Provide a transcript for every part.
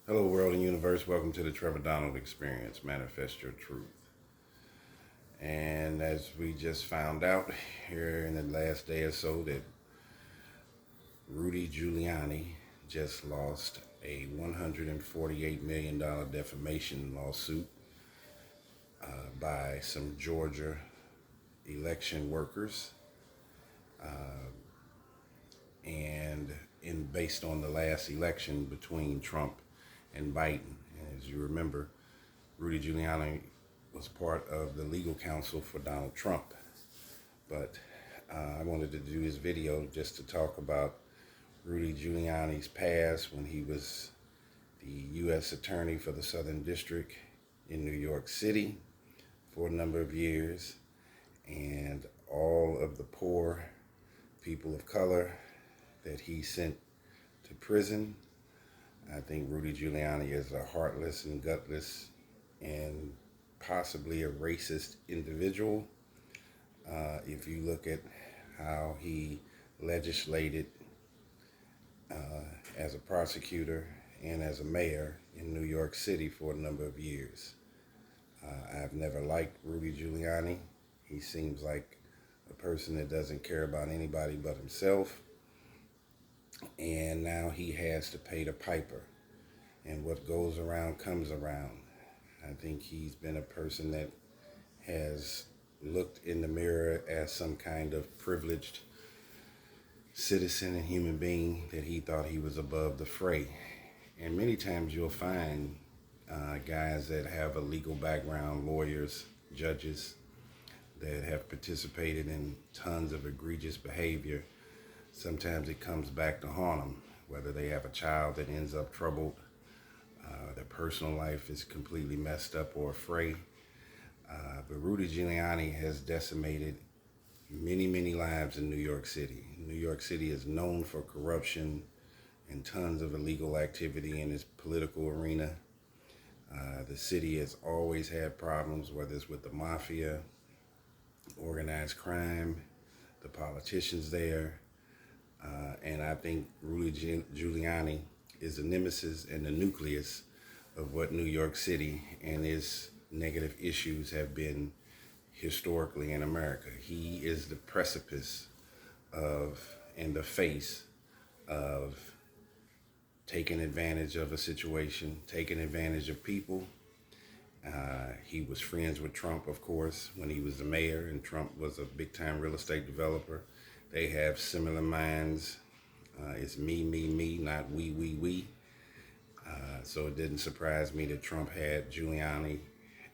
Hello, world and universe. Welcome to the Trevor Donald Experience. Manifest your truth. And as we just found out here in the last day or so, that Rudy Giuliani just lost a $148 million defamation lawsuit by some Georgia election workers, and based on the last election between Trump and Biden. And as you remember, Rudy Giuliani was part of the legal counsel for Donald Trump. But I wanted to do this video just to talk about Rudy Giuliani's past when he was the U.S. Attorney for the Southern District in New York City for a number of years, and all of the poor people of color that he sent to prison. I think Rudy Giuliani is a heartless and gutless and possibly a racist individual. If you look at how he legislated as a prosecutor and as a mayor in New York City for a number of years. I've never liked Rudy Giuliani. He seems like a person that doesn't care about anybody but himself. And now he has to pay the piper. And what goes around comes around. I think he's been a person that has looked in the mirror as some kind of privileged citizen and human being, that he thought he was above the fray. And many times you'll find guys that have a legal background, lawyers, judges, that have participated in tons of egregious behavior. Sometimes it comes back to haunt them, whether they have a child that ends up troubled, their personal life is completely messed up or fray. But Rudy Giuliani has decimated many lives in New York City. New York City is known for corruption and tons of illegal activity in its political arena. The city has always had problems, whether it's with the mafia, organized crime, the politicians there. And I think Rudy Giuliani is the nemesis and the nucleus of what New York City and its negative issues have been historically in America. He is the precipice of and the face of taking advantage of a situation, taking advantage of people. He was friends with Trump, of course, when he was the mayor, and Trump was a big-time real estate developer. They have similar minds. It's me, not we. So it didn't surprise me that Trump had Giuliani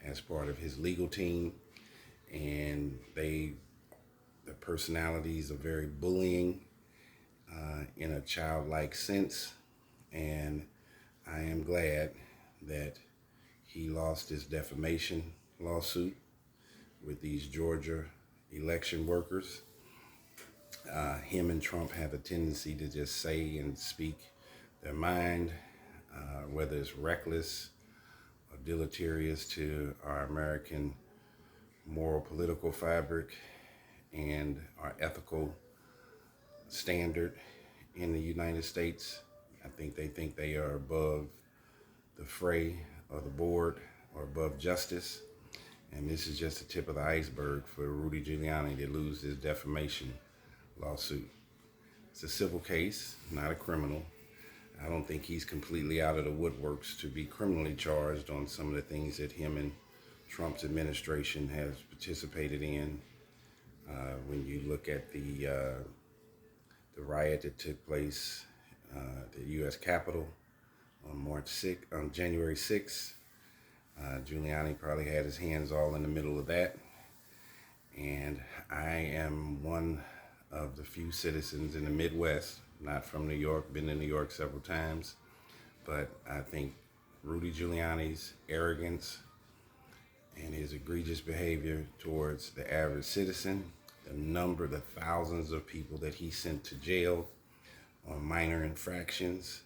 as part of his legal team, and the personalities are very bullying in a childlike sense. And I am glad that he lost his defamation lawsuit with these Georgia election workers. Him and Trump have a tendency to just say and speak their mind, whether it's reckless or deleterious to our American moral political fabric and our ethical standard in the United States. I think they are above the fray or the board or above justice. And this is just the tip of the iceberg for Rudy Giuliani to lose his defamation lawsuit. It's a civil case, not a criminal. I don't think he's completely out of the woodworks to be criminally charged on some of the things that him and Trump's administration has participated in. When you look at the riot that took place at the U.S. Capitol on January 6th, Giuliani probably had his hands all in the middle of that. And I am one of the few citizens in the Midwest, not from New York, been to New York several times, but I think Rudy Giuliani's arrogance and his egregious behavior towards the average citizen, the thousands of people that he sent to jail on minor infractions.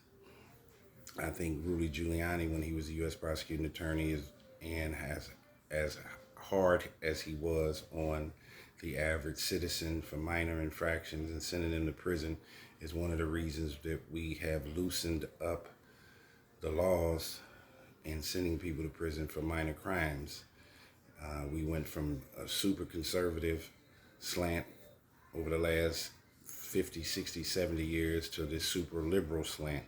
I think Rudy Giuliani, when he was the U.S. prosecuting attorney, and has as hard as he was on the average citizen for minor infractions and sending them to prison, is one of the reasons that we have loosened up the laws and sending people to prison for minor crimes. We went from a super conservative slant over the last 50, 60, 70 years to this super liberal slant.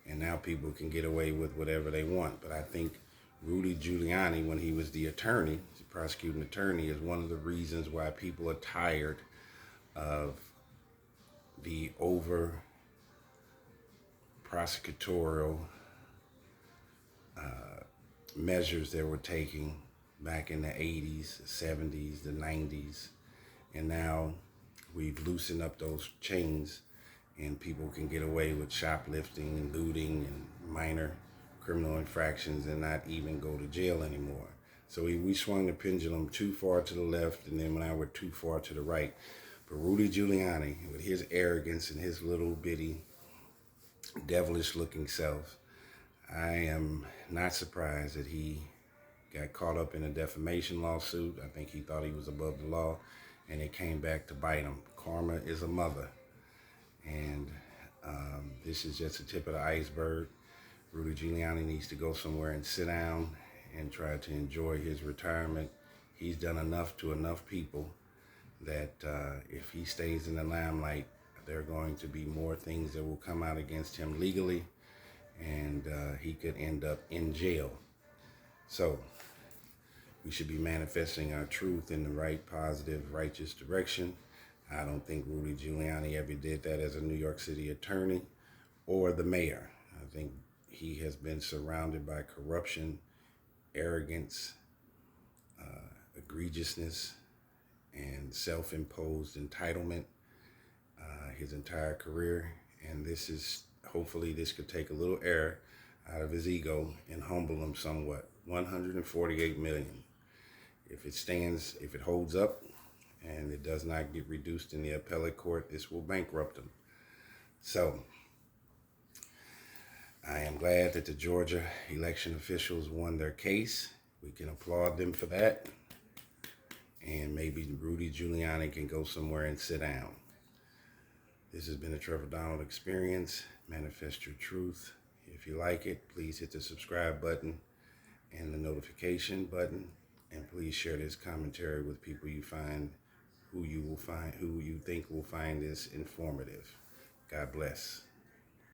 And now people can get away with whatever they want. But I think Rudy Giuliani, when he was the attorney, the prosecuting attorney, is one of the reasons why people are tired of the over prosecutorial measures that were taking back in the 80s, the 70s, the 90s. And now we've loosened up those chains and people can get away with shoplifting and looting and minor criminal infractions and not even go to jail anymore. So we swung the pendulum too far to the left, and then now we're too far to the right. But Rudy Giuliani, with his arrogance and his little bitty devilish looking self, I am not surprised that he got caught up in a defamation lawsuit. I think he thought he was above the law, and it came back to bite him. Karma is a mother. And this is just the tip of the iceberg. Rudy Giuliani needs to go somewhere and sit down and try to enjoy his retirement. He's done enough to enough people that if he stays in the limelight, there are going to be more things that will come out against him legally, and he could end up in jail. So we should be manifesting our truth in the right, positive, righteous direction. I don't think Rudy Giuliani ever did that as a New York City attorney or the mayor. I think he has been surrounded by corruption, arrogance, egregiousness, and self-imposed entitlement his entire career. And this is, hopefully this could take a little air out of his ego and humble him somewhat. 148 million. If it stands, if it holds up, and it does not get reduced in the appellate court, this will bankrupt him. So I am glad that the Georgia election officials won their case. We can applaud them for that. And maybe Rudy Giuliani can go somewhere and sit down. This has been a Trevor Donald Experience. Manifest your truth. If you like it, please hit the subscribe button and the notification button. And please share this commentary with people you find, who you think will find this informative. God bless.